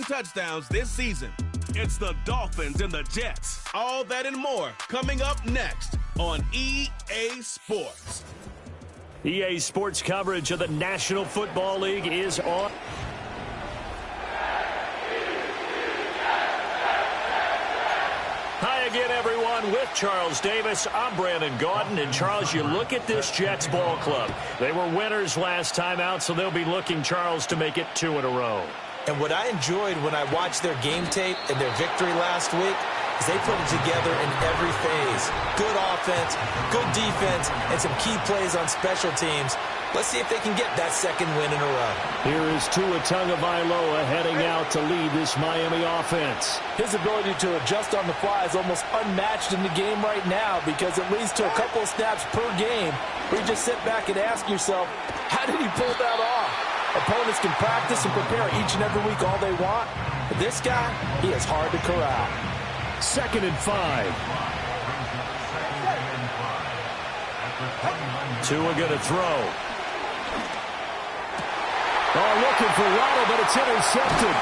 touchdowns this season. It's the Dolphins and the Jets. All that and more coming up next on EA Sports. EA Sports coverage of the National Football League is on. Hi again, everyone. With Charles Davis, I'm Brandon Gaudin. And, Charles, you look at this Jets ball club. They were winners last time out, so they'll be looking, Charles, to make it 2 in a row. And what I enjoyed when I watched their game tape and their victory last week is they put it together in every phase. Good offense, good defense, and some key plays on special teams. Let's see if they can get that second win in a row. Here is Tua Tagovailoa heading out to lead this Miami offense. His ability to adjust on the fly is almost unmatched in the game right now because it leads to a couple of snaps per game where you just sit back and ask yourself, how did he pull that off? Opponents can practice and prepare each and every week all they want. But this guy, he is hard to corral. 2nd and 5. Tua going to throw. Oh, looking for Waddle, but it's intercepted.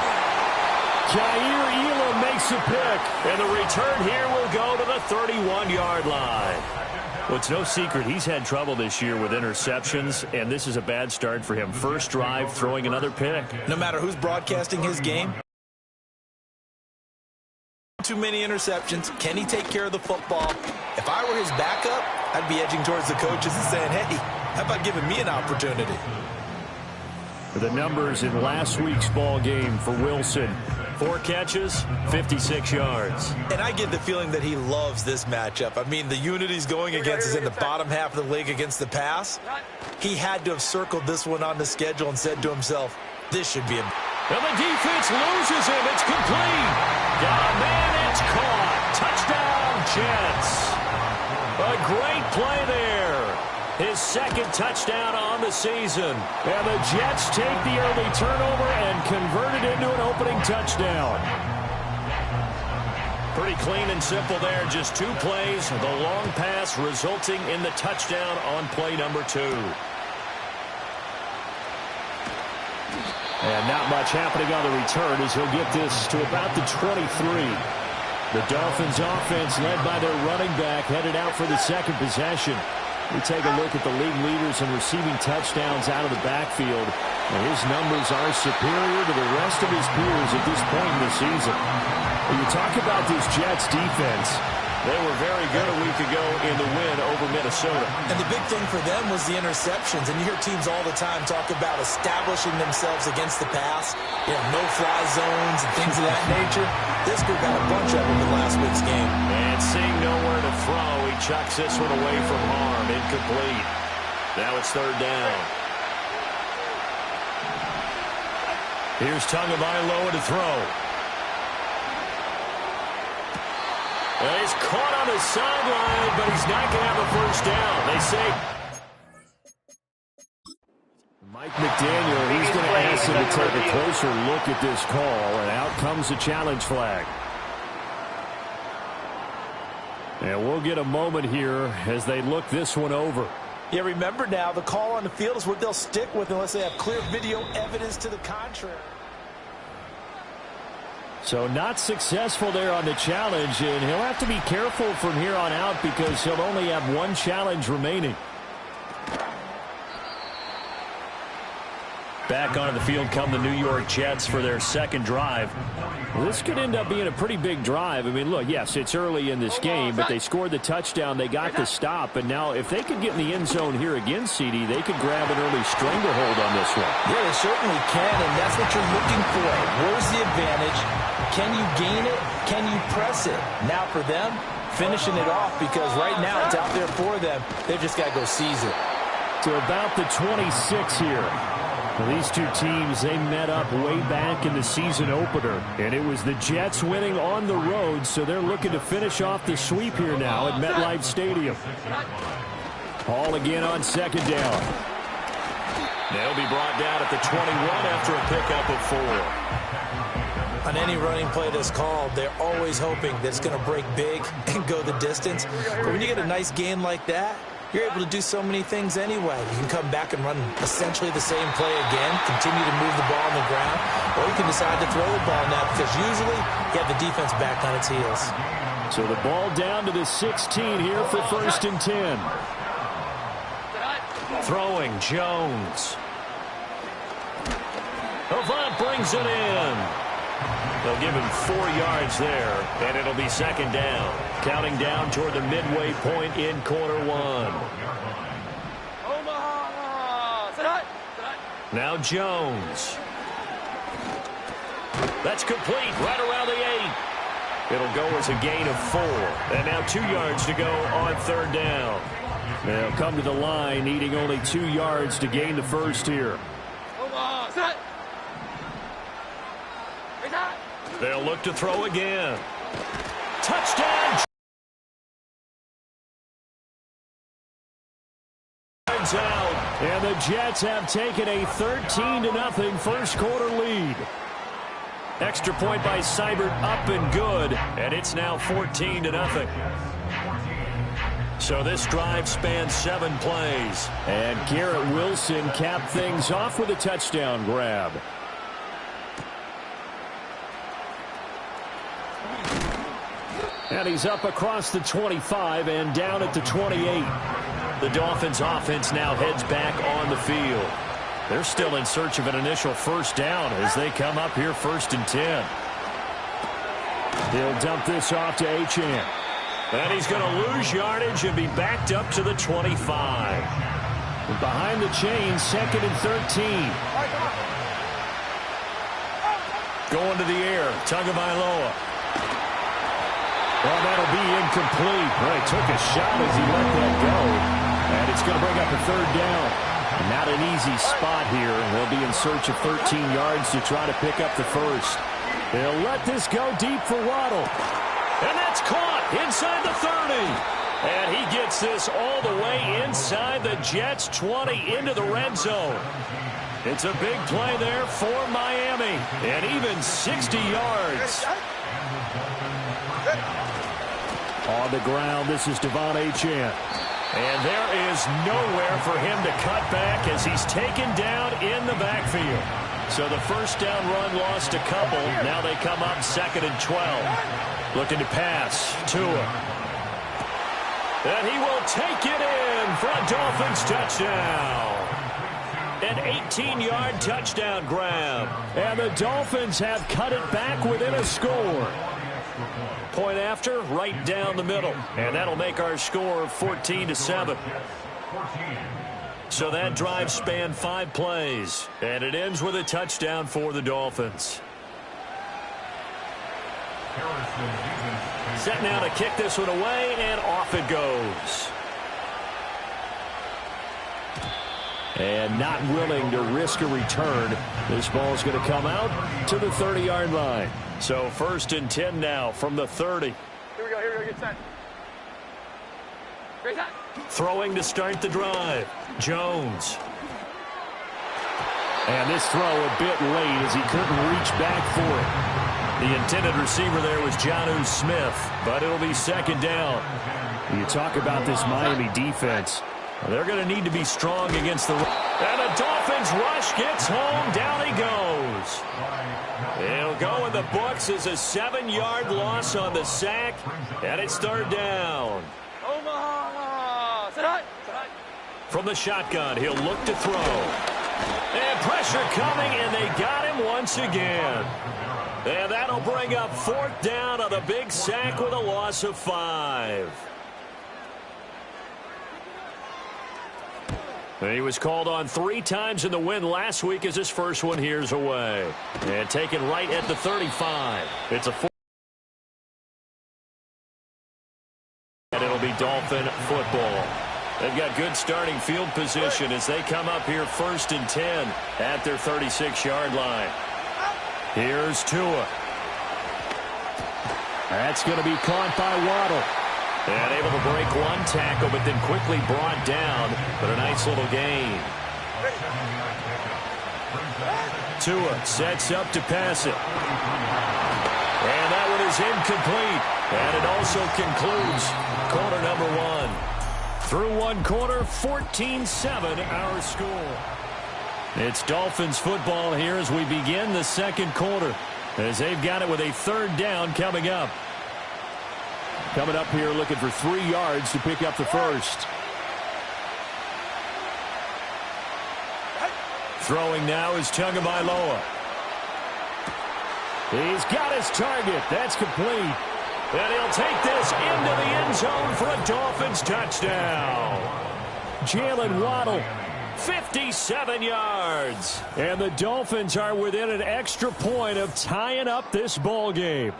Jair Elam makes a pick. And the return here will go to the 31-yard line. Well, it's no secret he's had trouble this year with interceptions, and this is a bad start for him. First drive, throwing another pick. No matter who's broadcasting his game, too many interceptions. Can he take care of the football? If I were his backup, I'd be edging towards the coaches and saying, hey, how about giving me an opportunity? The numbers in last week's ball game for Wilson. 4 catches, 56 yards. And I get the feeling that he loves this matchup. I mean, the unit he's going against is in the bottom half of the league against the pass. He had to have circled this one on the schedule and said to himself, this should be a... And the defense loses him. It's complete. Got a man, it's caught. Touchdown, Jets. A great play there. His 2nd touchdown on the season. And the Jets take the early turnover and convert it into an opening touchdown. Pretty clean and simple there. Just 2 plays. The long pass resulting in the touchdown on play number 2. And not much happening on the return as he'll get this to about the 23. The Dolphins offense led by their running back headed out for the 2nd possession. We take a look at the league leaders in receiving touchdowns out of the backfield. And his numbers are superior to the rest of his peers at this point in the season. When you talk about this Jets defense, they were very good a week ago in the win over Minnesota. And the big thing for them was the interceptions. And you hear teams all the time talk about establishing themselves against the pass. You know, no-fly zones and things of that nature. This group had a bunch of them in last week's game. And seeing nowhere to throw, he chucks this one away from harm. Incomplete. Now it's 3rd down. Here's Tagovailoa to throw. He's caught on the sideline, but he's not going to have a first down. They say Mike McDaniel, he's going to ask him to take a closer look at this call, and out comes the challenge flag. And we'll get a moment here as they look this one over. Yeah, remember now, the call on the field is what they'll stick with unless they have clear video evidence to the contrary. So not successful there on the challenge, and he'll have to be careful from here on out because he'll only have 1 challenge remaining. Back onto the field come the New York Jets for their 2nd drive. Well, this could end up being a pretty big drive. I mean, look, yes, it's early in this game, but they scored the touchdown. They got the stop, and now if they could get in the end zone here again, CD, they could grab an early stranglehold on this one. Yeah, they certainly can, and that's what you're looking for. Where's the advantage? Can you gain it? Can you press it? Now for them, finishing it off because right now it's out there for them. They've just got to go seize it. To about the 26 here. Well, these 2 teams, they met up way back in the season opener, and it was the Jets winning on the road, so they're looking to finish off the sweep here now at MetLife Stadium. Hall again on 2nd down. They'll be brought down at the 21 after a pickup of 4. On any running play that's called, they're always hoping that it's going to break big and go the distance. But when you get a nice gain like that, you're able to do so many things anyway. You can come back and run essentially the same play again, continue to move the ball on the ground, or you can decide to throw the ball now because usually you have the defense back on its heels. So the ball down to the 16 here for 1st and 10. Throwing, Jones. Avant brings it in. They'll give him 4 yards there, and it'll be 2nd down. Counting down toward the midway point in quarter 1. Now Jones. That's complete right around the 8. It'll go as a gain of 4. And now 2 yards to go on 3rd down. They'll come to the line, needing only 2 yards to gain the first here. They'll look to throw again. Touchdown! Out, and the Jets have taken a 13-0 first quarter lead. Extra point by Seibert up and good, and it's now 14-0. So this drive spans 7 plays, and Garrett Wilson capped things off with a touchdown grab. And he's up across the 25 and down at the 28. The Dolphins offense now heads back on the field. They're still in search of an initial first down as they come up here 1st and 10. He'll dump this off to Achane. And he's going to lose yardage and be backed up to the 25. And behind the chain, 2nd and 13. Going to the air, Tagovailoa. Well, that'll be incomplete. Well, he took a shot as he let that go. And it's going to bring up a 3rd down. Not an easy spot here. They'll be in search of 13 yards to try to pick up the first. They'll let this go deep for Waddle. And that's caught inside the 30. And he gets this all the way inside the Jets' 20 into the red zone. It's a big play there for Miami. And even 60 yards. On the ground, this is Devon Achane. And there is nowhere for him to cut back as he's taken down in the backfield. So the first down run lost a couple. Now they come up 2nd and 12. Looking to pass. Tua. And he will take it in for a Dolphins touchdown. An 18-yard touchdown grab. And the Dolphins have cut it back within a score. Point after, right down the middle. And that'll make our score 14-7. So that drive spanned 5 plays. And it ends with a touchdown for the Dolphins. Set now to kick this one away, and off it goes. And not willing to risk a return. This ball's going to come out to the 30-yard line. So 1st and 10 now from the 30. Here we go, get set. Great time. Throwing to start the drive. Jones. And this throw a bit late as he couldn't reach back for it. The intended receiver there was Jonnu Smith, but it'll be 2nd down. You talk about this Miami defense. They're going to need to be strong against the... And the Dolphins rush gets home. Down he goes. It'll go in the books as a 7-yard loss on the sack. And it's 3rd down. From the shotgun, he'll look to throw. And pressure coming, and they got him once again. And that'll bring up 4th down on the big sack with a loss of 5. He was called on 3 times in the win last week as his first one here's away. And taken right at the 35. It's a 4. And it'll be Dolphin football. They've got good starting field position as they come up here 1st and 10 at their 36-yard line. Here's Tua. That's going to be caught by Waddle. And able to break one tackle, but then quickly brought down. But a nice little gain. Tua sets up to pass it. And that one is incomplete. And it also concludes quarter number 1. Through one quarter, 14-7 our score. It's Dolphins football here as we begin the second quarter, as they've got it with a third down coming up. Coming up here looking for 3 yards to pick up the first. Throwing now is Tagovailoa. He's got his target. That's complete. And he'll take this into the end zone for a Dolphins touchdown. Jalen Waddle, 57 yards. And the Dolphins are within an extra point of tying up this ball game.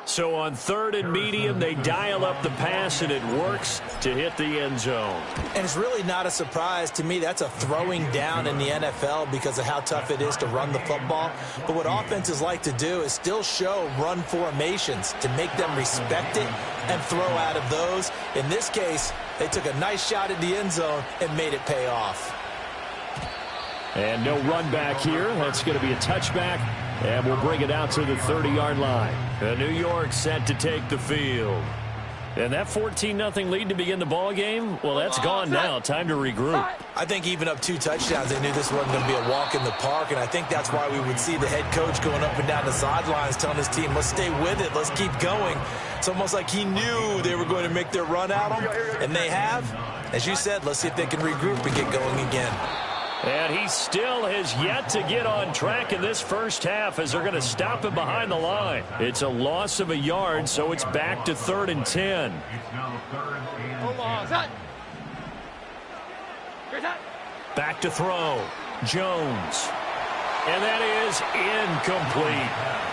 So on 3rd and medium, they dial up the pass, and it works to hit the end zone. And it's really not a surprise to me. That's a throwing down in the NFL because of how tough it is to run the football. But what offenses like to do is still show run formations to make them respect it and throw out of those. In this case, they took a nice shot at the end zone and made it pay off. And no run back here. That's going to be a touchback. And we'll bring it out to the 30-yard line. New York set to take the field. And that 14-0 lead to begin the ball game, well, that's gone now. Time to regroup. I think even up 2 touchdowns, they knew this wasn't going to be a walk in the park, and I think that's why we would see the head coach going up and down the sidelines telling his team, let's stay with it, let's keep going. It's almost like he knew they were going to make their run at him, and they have. As you said, let's see if they can regroup and get going again. And he still has yet to get on track in this first half as they're going to stop him behind the line. It's a loss of a yard, so it's back to 3rd and 10. Back to throw. Jones. And that is incomplete.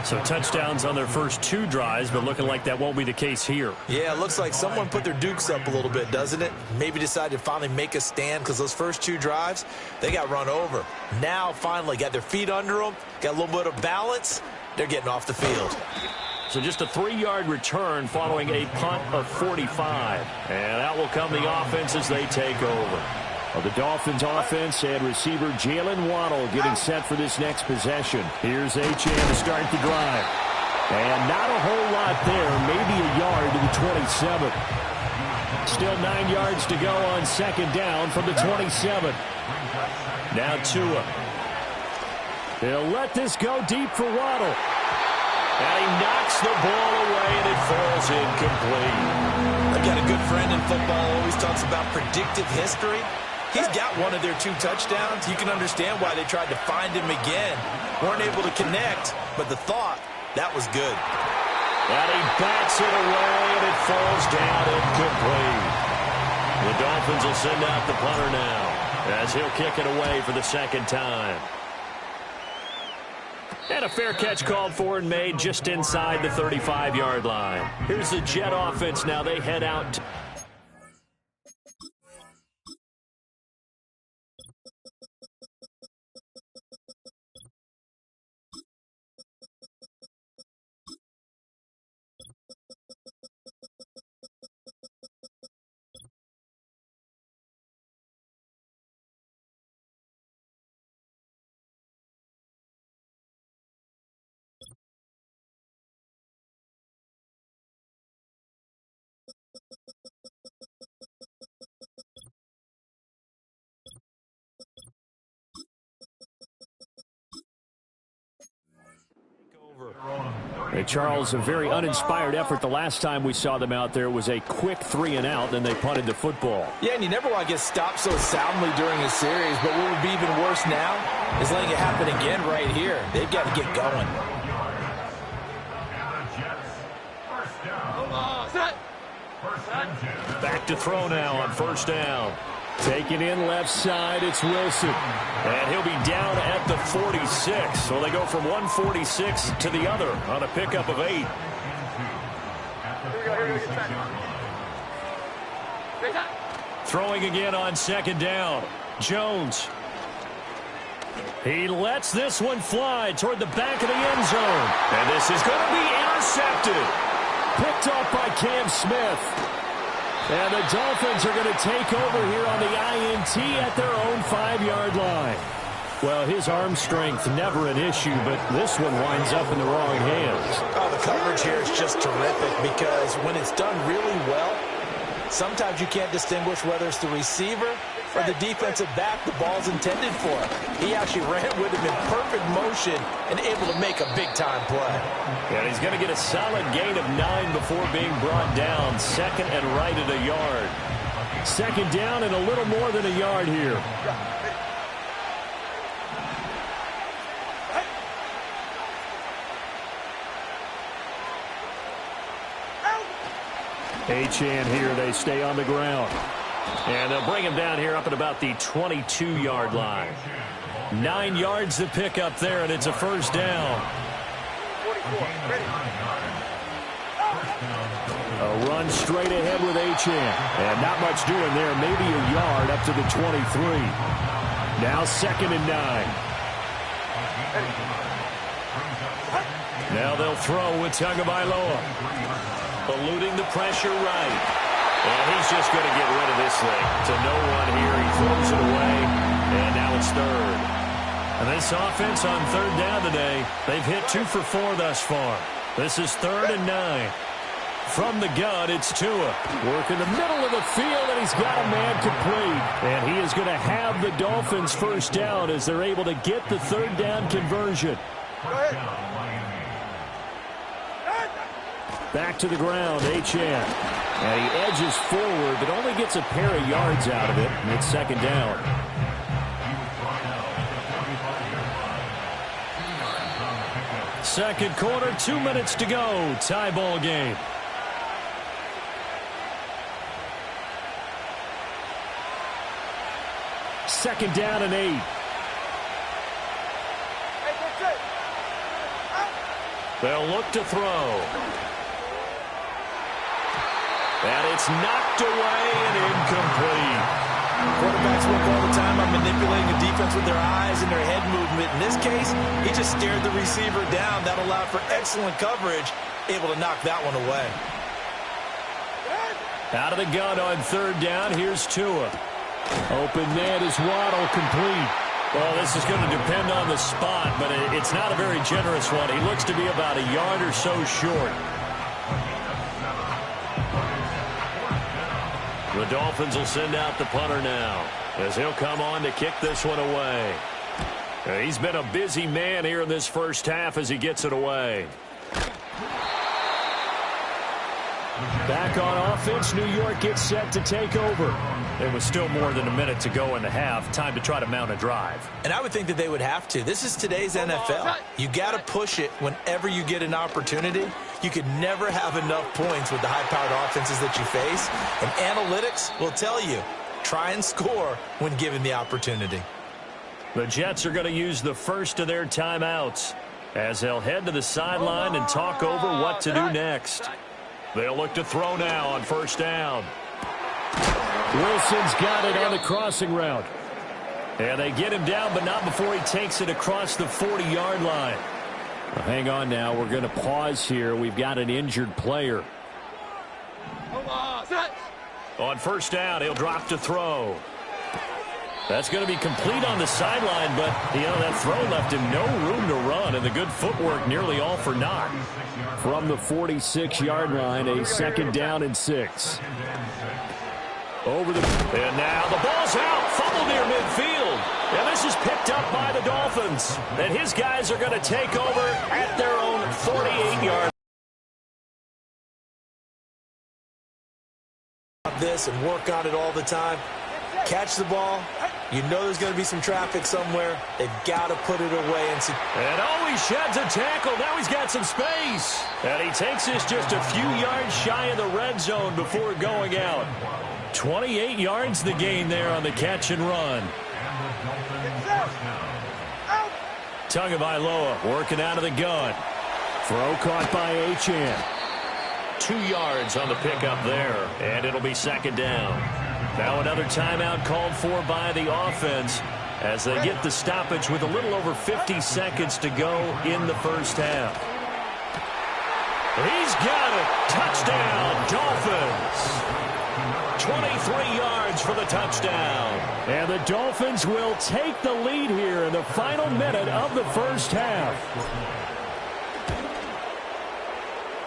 So touchdowns on their first 2 drives, but looking like that won't be the case here. Yeah, it looks like someone put their dukes up a little bit, doesn't it? Maybe decided to finally make a stand because those first 2 drives, they got run over. Now, finally, got their feet under them, got a little bit of balance. They're getting off the field. So just a 3-yard return following a punt of 45. And out will come the offense as they take over. Well, the Dolphins offense and receiver Jalen Waddle getting set for this next possession. Here's Achane to start the drive. And not a whole lot there, maybe a yard to the 27. Still 9 yards to go on 2nd down from the 27. Now Tua. He'll let this go deep for Waddle. And he knocks the ball away, and it falls incomplete. I've got a good friend in football, always talks about predictive history. He's got one of their 2 touchdowns. You can understand why they tried to find him again. Weren't able to connect, but the thought, that was good. And he bats it away, and it falls down incomplete. The Dolphins will send out the punter now as he'll kick it away for the 2nd time. And a fair catch called for and made just inside the 35-yard line. Here's the Jet offense now. They head out. Hey, Charles, a very uninspired effort the last time we saw them out there. Was a quick 3-and-out, then they punted the football. Yeah, and you never want to get stopped so soundly during a series, but what would be even worse now is letting it happen again right here. They've got to get going. Back to throw now on 1st down. Taking in left side, it's Wilson. And he'll be down at the 46. So they go from 146 to the other on a pickup of 8. Throwing again on 2nd down. Jones. He lets this one fly toward the back of the end zone. And this is going to be intercepted. Picked off by Cam Smith. And the Dolphins are going to take over here on the INT at their own 5-yard line. Well, his arm strength never an issue, but this one winds up in the wrong hands. Oh, the coverage here is just terrific because when it's done really well, Sometimes you can't distinguish whether it's the receiver or the defensive back the ball's intended for. He actually ran with him in perfect motion and able to make a big-time play. And he's going to get a solid gain of 9 before being brought down. Second and right at a yard. Second down and a little more than a yard here. Achane here. They stay on the ground. And they'll bring him down here up at about the 22-yard line. 9 yards to pick up there, and it's a first down. A run straight ahead with Achane. And not much doing there. Maybe a yard up to the 23. Now second and 9. Now they'll throw with Tagovailoa. Eluding the pressure right. And he's just going to get rid of this thing to no one here. He throws it away, and now it's third. And this offense on third down today, they've hit 2 for 4 thus far. This is 3rd and 9. From the gun, it's Tua. Work in the middle of the field, and he's got a man complete. And he is going to have the Dolphins first down as they're able to get the third down conversion. Back to the ground, Achane. And he edges forward, but only gets a pair of yards out of it. And it's second down. Second quarter, 2 minutes to go. Tie ball game. Second down and 8. They'll look to throw. And it's knocked away and incomplete. Quarterbacks work all the time on manipulating the defense with their eyes and their head movement. In this case, he just stared the receiver down. That allowed for excellent coverage, able to knock that one away. Out of the gun on third down, here's Tua. Open man is Waddle, complete. Well, this is going to depend on the spot, but it's not a very generous one. He looks to be about a yard or so short. The Dolphins will send out the punter now as he'll come on to kick this one away. He's been a busy man here in this first half as he gets it away. Back on offense, New York gets set to take over. There was still more than a minute to go in the half. Time to try to mount a drive. And I would think that they would have to. This is today's NFL. You got to push it whenever you get an opportunity. You could never have enough points with the high-powered offenses that you face. And analytics will tell you, try and score when given the opportunity. The Jets are going to use the first of their timeouts as they'll head to the sideline and talk over what to do next. They'll look to throw now on first down. Wilson's got it on the crossing route. And they get him down, but not before he takes it across the 40-yard line. Well, hang on now. We're going to pause here. We've got an injured player. On first down, he'll drop to throw. That's going to be complete on the sideline, but, that throw left him no room to run, and the good footwork nearly all for naught. From the 46-yard line, a second down and 6. And now the ball's out. Fumble near midfield. And this is picked up by the Dolphins. And his guys are going to take over at their own 48-yard. This and work on it all the time. Catch the ball. You know there's going to be some traffic somewhere. They've got to put it away. And he sheds a tackle. Now he's got some space. And he takes this just a few yards shy of the red zone before going out. 28 yards the gain there on the catch and run. Tagovailoa working out of the gun. Throw caught by Achane. 2 yards on the pickup there, and it'll be second down. Now another timeout called for by the offense as they get the stoppage with a little over 50 seconds to go in the first half. He's got it. Touchdown, Dolphins. 23 yards for the touchdown. And the Dolphins will take the lead here in the final minute of the first half.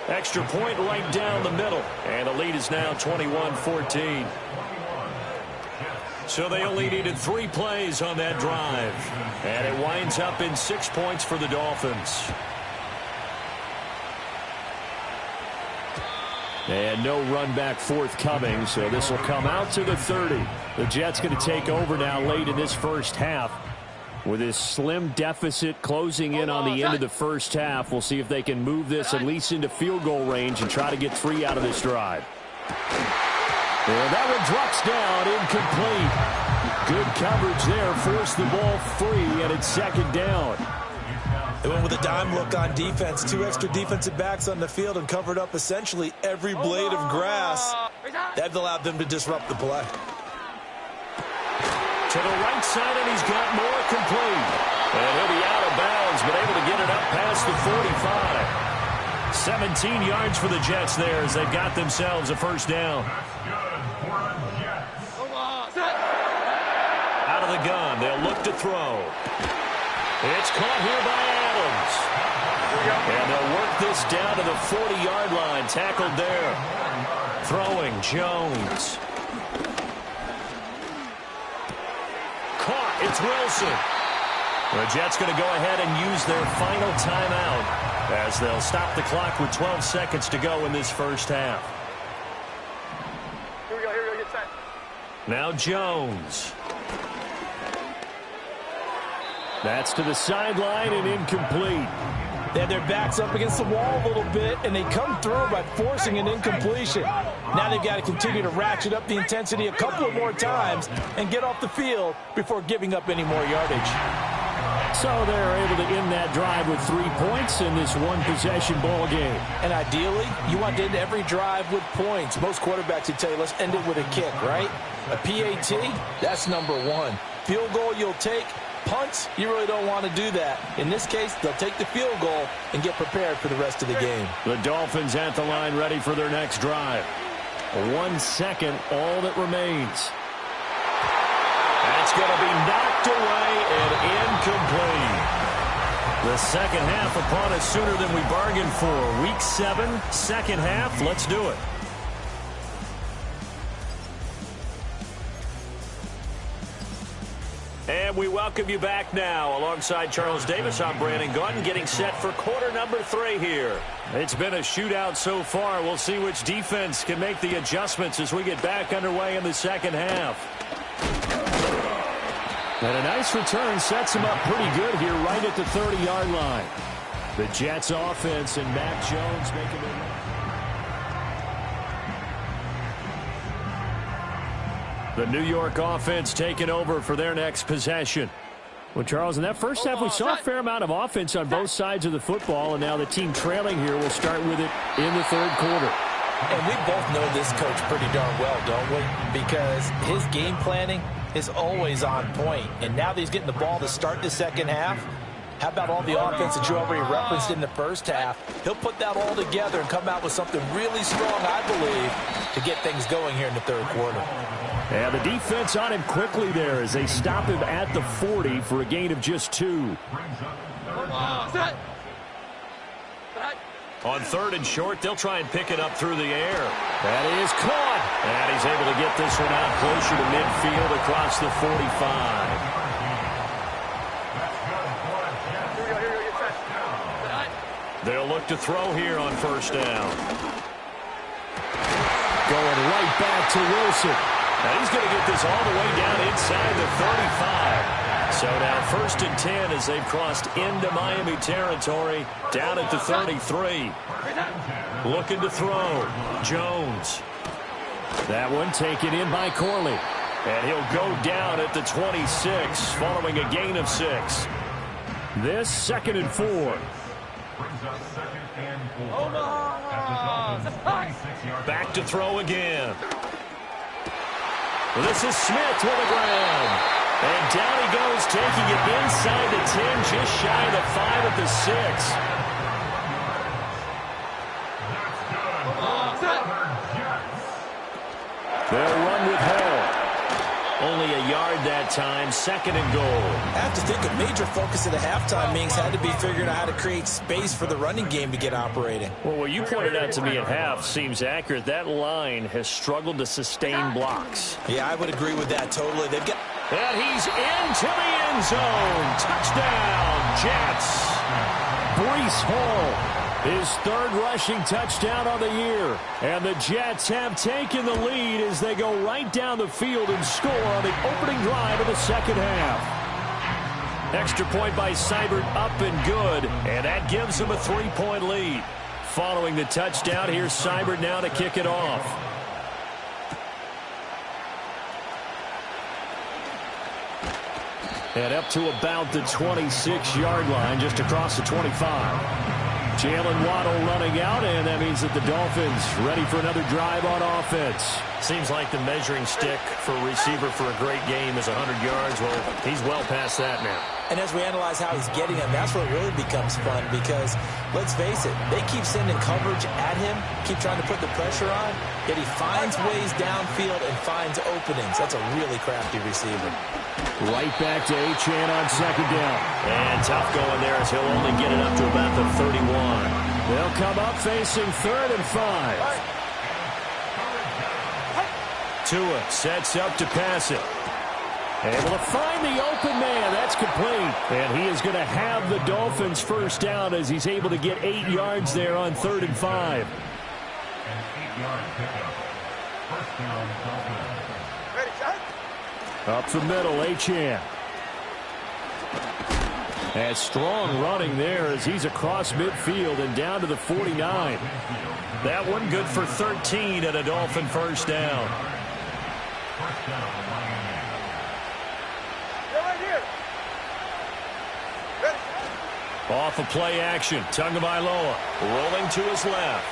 Extra point right down the middle. And the lead is now 21-14. So they only needed 3 plays on that drive. And it winds up in 6 points for the Dolphins. And no run back forthcoming, so this will come out to the 30. The Jets going to take over now late in this first half. With this slim deficit closing in on the end of the first half, we'll see if they can move this at least into field goal range and try to get 3 out of this drive. And that one drops down, incomplete. Good coverage there, forced the ball free, and it's second down. They went with a dime look on defense. 2 extra defensive backs on the field and covered up essentially every blade of grass. That allowed them to disrupt the play. To the right side, and he's got more complete. And he'll be out of bounds, but able to get it up past the 45. 17 yards for the Jets there as they've got themselves a first down. Out of the gun, they'll look to throw. It's caught here by Adams. And they'll work this down to the 40-yard line. Tackled there. Throwing, Jones. Caught, it's Wilson. The Jets going to go ahead and use their final timeout as they'll stop the clock with 12 seconds to go in this first half. Here we go, get set. Now Jones. That's to the sideline and incomplete. They had their backs up against the wall a little bit, and they come through by forcing an incompletion. Now they've got to continue to ratchet up the intensity a couple of more times and get off the field before giving up any more yardage. So they're able to end that drive with 3 points in this one-possession ball game. And ideally, you want to end every drive with points. Most quarterbacks would tell you, let's end it with a kick, right? A PAT, that's number 1. Field goal you'll take. Punts, you really don't want to do that. In this case, they'll take the field goal and get prepared for the rest of the game. The Dolphins at the line ready for their next drive. 1 second, all that remains. That's going to be knocked away and incomplete. The second half upon us sooner than we bargained for. Week 7, second half, let's do it. And we welcome you back now. Alongside Charles Davis, I'm Brandon Gaudin, getting set for quarter number 3 here. It's been a shootout so far. We'll see which defense can make the adjustments as we get back underway in the second half. And a nice return sets him up pretty good here right at the 30-yard line. The Jets offense and Mac Jones making their... The New York offense taking over for their next possession. Well, Charles, in that first half, we saw a fair amount of offense on both sides of the football, and now the team trailing here will start with it in the third quarter. And we both know this coach pretty darn well, don't we? Because his game planning is always on point. And now that he's getting the ball to start the second half, how about all the offense that you already referenced in the first half? He'll put that all together and come out with something really strong, I believe, to get things going here in the third quarter. And the defense on him quickly there as they stop him at the 40 for a gain of just 2. On third and short, they'll try and pick it up through the air. That is caught. And he's able to get this one out closer to midfield across the 45. They'll look to throw here on first down. Going right back to Wilson. And he's going to get this all the way down inside the 35. So now first and 10 as they've crossed into Miami territory, down at the 33. Looking to throw. Jones. That one taken in by Corley. And he'll go down at the 26 following a gain of 6. This second and 4. Back to throw again. This is Smith to the ground. And down he goes, taking it inside the 10, just shy of the 5 at the 6. They'll run with Hall. Only a yard that time. 2nd and goal. I have to think a major focus of the halftime meetings had to be figuring out how to create space for the running game to get operating. Well, what you pointed out to me at half seems accurate. That line has struggled to sustain blocks. Yeah, I would agree with that totally. They've got... And he's into the end zone. Touchdown, Jets. Breece Hall. His 3rd rushing touchdown of the year. And the Jets have taken the lead as they go right down the field and score on the opening drive of the 2nd half. Extra point by Seibert up and good. And that gives them a 3-point lead. Following the touchdown, here's Seibert now to kick it off. And up to about the 26-yard line, just across the 25. Jalen Waddle running out, and that means that the Dolphins ready for another drive on offense. Seems like the measuring stick for a receiver for a great game is 100 yards. Well, he's well past that now. And as we analyze how he's getting them, that's where it really becomes fun because, let's face it, they keep sending coverage at him, keep trying to put the pressure on, yet he finds ways downfield and finds openings. That's a really crafty receiver. Right back to Achane on 2nd down. And tough going there as he'll only get it up to about the 31. They'll come up facing 3rd and 5. Tua sets up to pass it. Able to find the open man. That's complete. And he is going to have the Dolphins first down as he's able to get 8 yards there on 3rd and 5. Up the middle, Achane. And strong running there as he's across midfield and down to the 49. That one good for 13 and a Dolphin first down. Off of play action, Tagovailoa rolling to his left.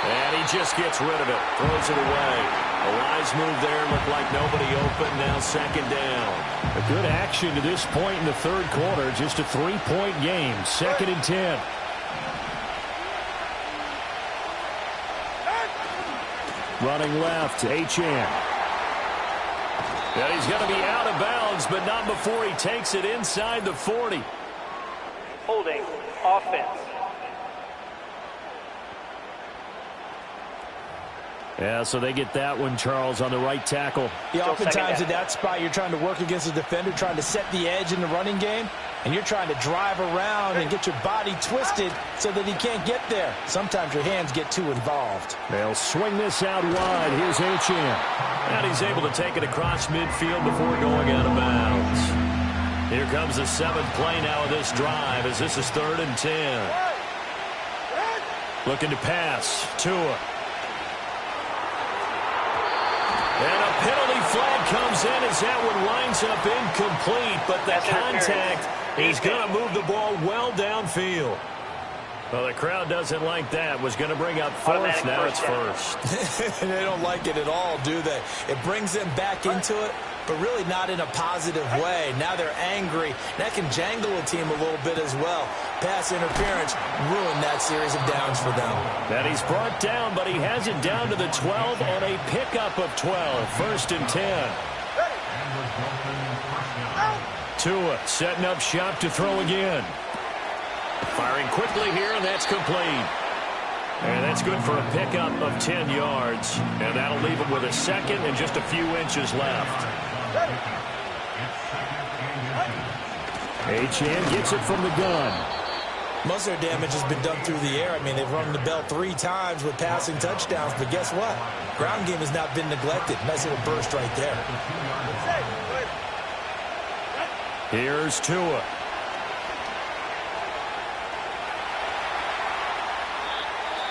And he just gets rid of it, throws it away. A wise move there, looked like nobody open, now 2nd down. A good action to this point in the 3rd quarter, just a 3-point game, 2nd and 10. Running left, Achane. And he's going to be out of bounds, but not before he takes it inside the 40. Holding offense. Yeah, so they get that one, Charles, on the right tackle. Yeah, oftentimes at that spot, you're trying to work against the defender, trying to set the edge in the running game, and you're trying to drive around and get your body twisted so that he can't get there. Sometimes your hands get too involved. They'll swing this out wide. Here's Achane. And he's able to take it across midfield before going out of bounds. Here comes the 7th play now of this drive as this is 3rd and 10. Looking to pass. Tua. And a penalty flag comes in as that one winds up incomplete, but the contact is going to move the ball well downfield. Well, the crowd doesn't like that. Was going to bring up 4th, now it's 1st. They don't like it at all, do they? It brings them back into it, but really not in a positive way. Now they're angry. That can jangle a team a little bit as well. Pass interference ruined that series of downs for them. And he's brought down, but he has it down to the 12 on a pickup of 12. 1st and 10. Tua setting up shop to throw again. Firing quickly here, and that's complete. And that's good for a pickup of 10 yards. And that'll leave him with a 2nd and just a few inches left. Achane gets it from the gun. Most of their damage has been done through the air. I mean, they've rung the bell 3 times with passing touchdowns, but guess what? Ground game has not been neglected. Nice little burst right there. Here's Tua.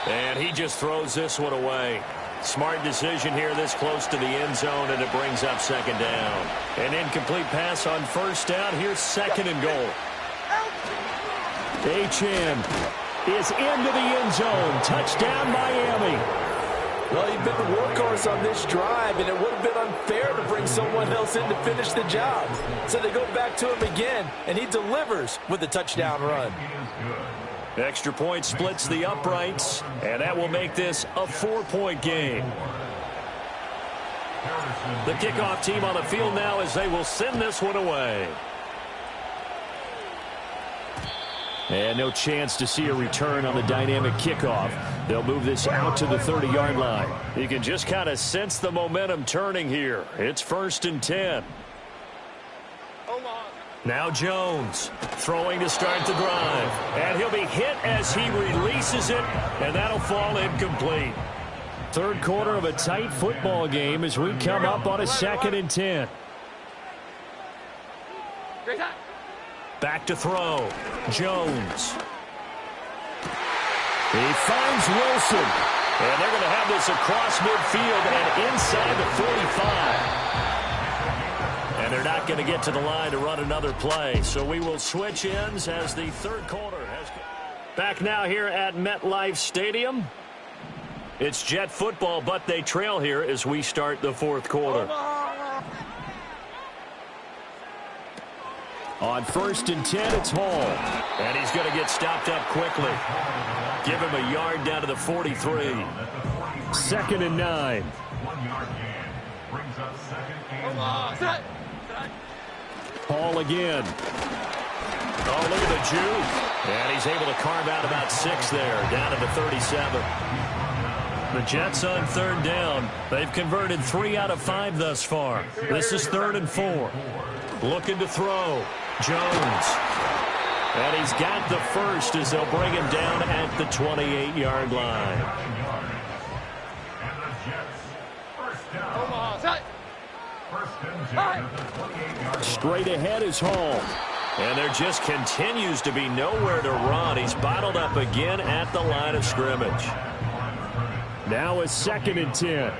And he just throws this one away. Smart decision here this close to the end zone, and it brings up 2nd down. An incomplete pass on 1st down. Here's 2nd and goal. Achane is into the end zone. Touchdown, Miami. Well, he's been the workhorse on this drive, and it would have been unfair to bring someone else in to finish the job. So they go back to him again, and he delivers with a touchdown run. Extra point splits the uprights, and that will make this a 4-point game. The kickoff team on the field now as they will send this one away. And no chance to see a return on the dynamic kickoff. They'll move this out to the 30-yard line. You can just kind of sense the momentum turning here. It's 1st and 10. Now Jones throwing to start the drive. And he'll be hit as he releases it, and that'll fall incomplete. Third quarter of a tight football game as we come up on a 2nd and 10. Back to throw. Jones. He finds Wilson. And they're going to have this across midfield and inside the 45. And they're not going to get to the line to run another play. So we will switch ends as the third quarter has back now here at MetLife Stadium. It's Jet football, but they trail here as we start the fourth quarter. On 1st and 10, it's Hall. And he's going to get stopped up quickly. Give him a yard down to the 43. 2nd and 9. Hall again. Oh, look at the juke. And he's able to carve out about 6 there, down to the 37. The Jets on 3rd down. They've converted 3 out of 5 thus far. This is 3rd and 4. Looking to throw. Jones. And he's got the first as they'll bring him down at the 28-yard line. Straight ahead is Hall. And there just continues to be nowhere to run. He's bottled up again at the line of scrimmage. Now a 2nd and 10.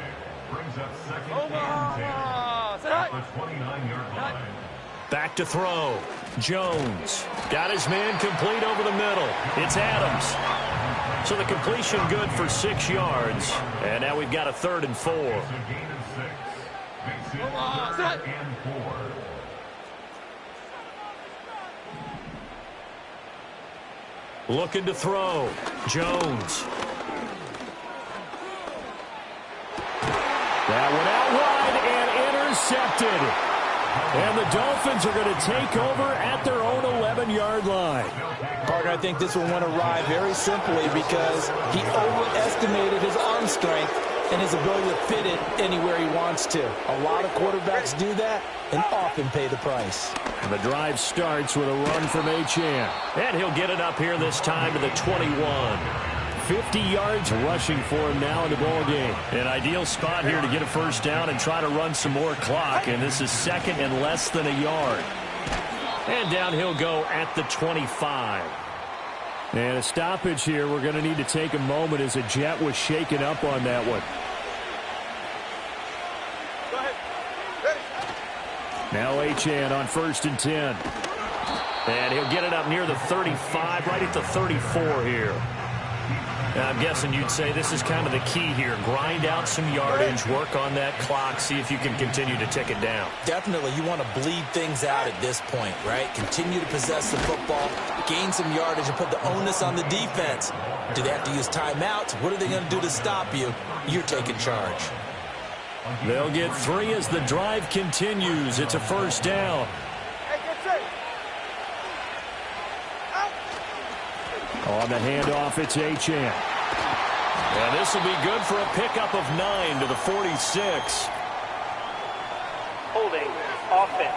Back to throw. Jones. Got his man complete over the middle. It's Adams. So the completion good for 6 yards. And now we've got a 3rd and 4. Looking to throw. Jones. That one out wide and intercepted. And the Dolphins are going to take over at their own 11-yard line. Partner, I think this one went awry very simply because he overestimated his arm strength and his ability to fit it anywhere he wants to. A lot of quarterbacks do that and often pay the price. And the drive starts with a run from Achane. And he'll get it up here this time to the 21. 50 yards rushing for him now in the ball game. An ideal spot here to get a first down and try to run some more clock. And this is 2nd and less than a yard. And down he'll go at the 25. And a stoppage here. We're going to need to take a moment as a Jet was shaken up on that one. Now Achane on 1st and 10. And he'll get it up near the 35, right at the 34 here. And I'm guessing you'd say this is kind of the key here. Grind out some yardage, work on that clock, see if you can continue to tick it down. Definitely, you want to bleed things out at this point, right? Continue to possess the football, gain some yardage, and put the onus on the defense. Do they have to use timeouts? What are they going to do to stop you? You're taking charge. They'll get 3 as the drive continues. It's a first down. On the handoff, it's Achane. And this will be good for a pickup of 9 to the 46. Holding offense.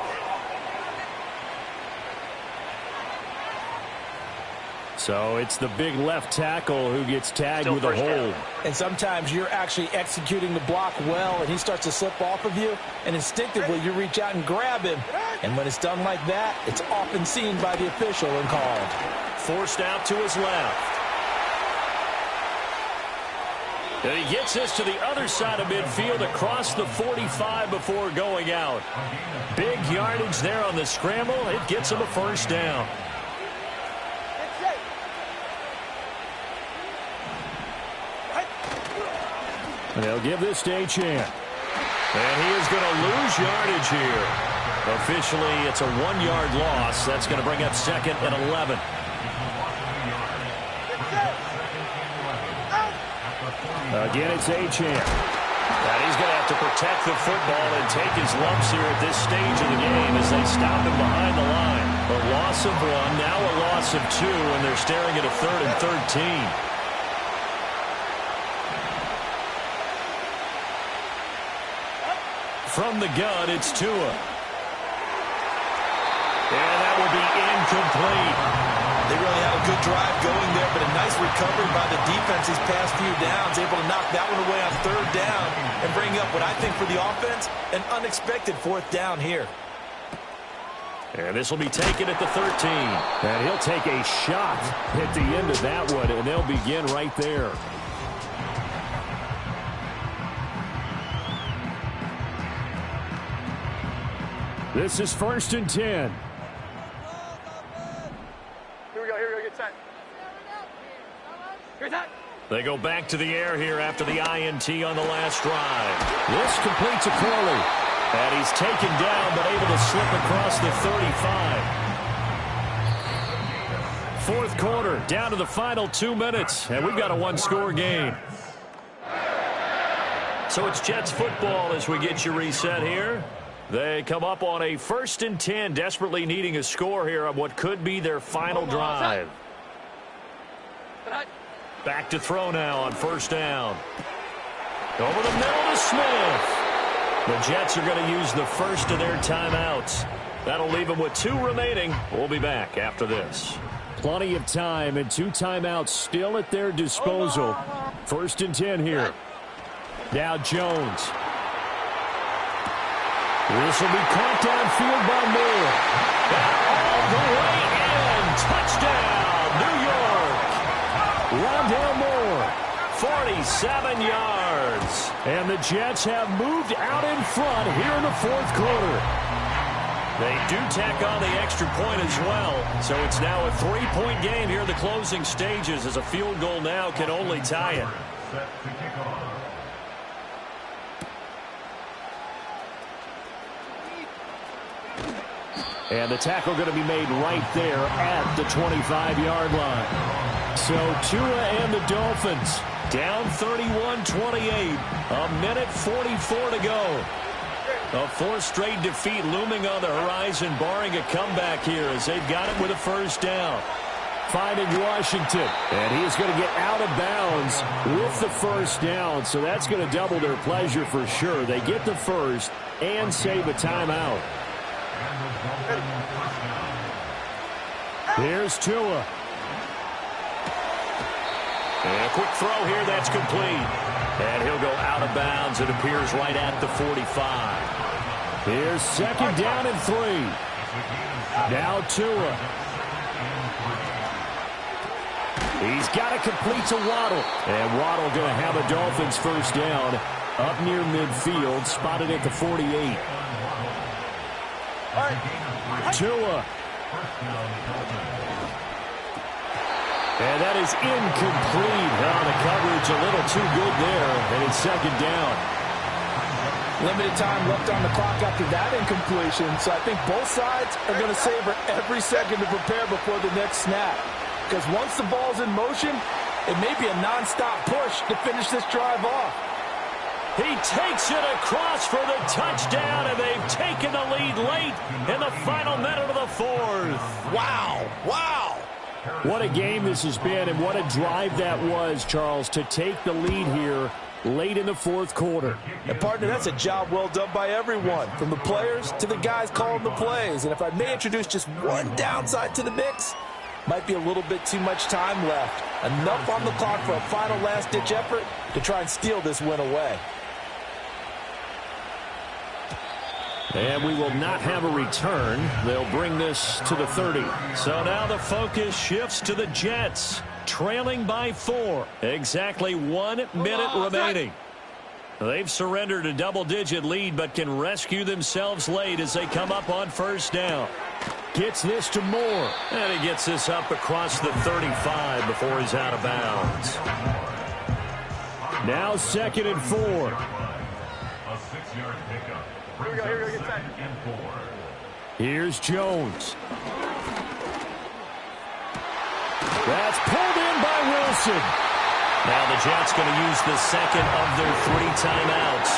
So it's the big left tackle who gets tagged with a hold. And sometimes you're actually executing the block well, and he starts to slip off of you, and instinctively you reach out and grab him. And when it's done like that, it's often seen by the official and called. Forced out to his left. And he gets this to the other side of midfield across the 45 before going out. Big yardage there on the scramble. It gets him a first down. And they'll give this to Achane. And he is going to lose yardage here. Officially, it's a 1-yard loss. That's going to bring up 2nd and 11. Again, it's Achane. And he's going to have to protect the football and take his lumps here at this stage of the game as they stop him behind the line. A loss of 1, now a loss of 2, and they're staring at a 3rd and 13. From the gun, it's Tua. And that will be incomplete. They really had a good drive going there, but a nice recovery by the defense these past few downs, able to knock that one away on 3rd down and bring up what I think for the offense, an unexpected 4th down here. And this will be taken at the 13. And he'll take a shot at the end of that one, and they'll begin right there. This is 1st and 10. Get set. Here's that. They go back to the air here after the INT on the last drive. This completes a Corley. And he's taken down, but able to slip across the 35. 4th quarter, down to the final 2 minutes, and we've got a 1-score game. So it's Jets football as we get you reset here. They come up on a 1st and 10, desperately needing a score here on what could be their final drive. Back to throw now on 1st down. Over the middle to Smith. The Jets are going to use the first of their timeouts. That'll leave them with 2 remaining. We'll be back after this. Plenty of time and 2 timeouts still at their disposal. 1st and 10 here. Now Jones. This will be caught downfield by Moore. All the way in. Touchdown, New York. Rondale Moore, 47 yards. And the Jets have moved out in front here in the 4th quarter. They do tack on the extra point as well. So it's now a 3-point game here in the closing stages as a field goal now can only tie it. And the tackle going to be made right there at the 25-yard line. So Tua and the Dolphins down 31-28. A minute 44 to go. A 4th straight defeat looming on the horizon, barring a comeback here as they've got it with a 1st down. Finding Washington, and he is going to get out of bounds with the 1st down, so that's going to double their pleasure for sure. They get the 1st and save a timeout. Here's Tua. And a quick throw here, that's complete. And he'll go out of bounds. It appears right at the 45. Here's 2nd down and 3. Now Tua. He's got it complete to Waddle. And Waddle going to have a Dolphins 1st down up near midfield, spotted at the 48. Tua. And that is incomplete. The coverage a little too good there, and it's 2nd down. Limited time left on the clock after that incompletion, so I think both sides are going to savor every second to prepare before the next snap. Because once the ball's in motion, it may be a nonstop push to finish this drive off. He takes it across for the touchdown, and they've taken the lead late in the final minute of the 4th. Wow. Wow. What a game this has been, and what a drive that was, Charles, to take the lead here late in the 4th quarter. And, partner, that's a job well done by everyone, from the players to the guys calling the plays. And if I may introduce just one downside to the mix, might be a little bit too much time left. Enough on the clock for a final last-ditch effort to try and steal this win away. And we will not have a return. They'll bring this to the 30. So now the focus shifts to the Jets, trailing by 4. Exactly 1 minute remaining. They've surrendered a double-digit lead, but can rescue themselves late as they come up on 1st down. Gets this to Moore. And he gets this up across the 35 before he's out of bounds. Now 2nd and 4. Here we go, get set. Here's Jones. That's pulled in by Wilson. Now the Jets going to use the second of their 3 timeouts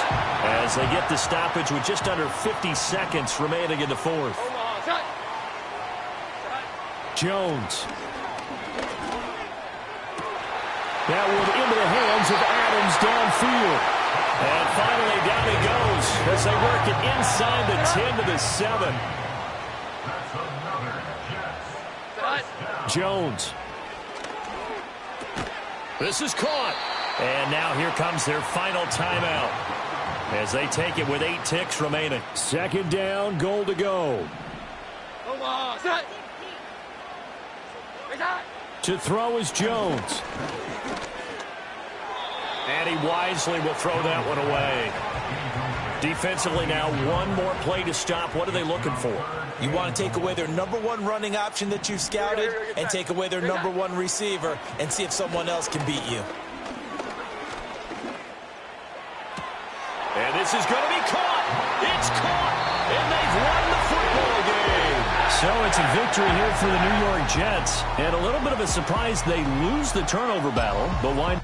as they get the stoppage with just under 50 seconds remaining in the fourth. Jones. That one into the hands of Adams downfield. And finally down he goes as they work it inside the 10 to the 7. Jones. This is caught. And now here comes their final timeout as they take it with 8 ticks remaining. Second down, goal to go. To throw is Jones. And he wisely will throw that one away. Defensively now, one more play to stop. What are they looking for? You want to take away their number 1 running option that you've scouted and take away their number 1 receiver and see if someone else can beat you. And this is going to be caught. It's caught. And they've won the football game. So it's a victory here for the New York Jets. And a little bit of a surprise, they lose the turnover battle, but why...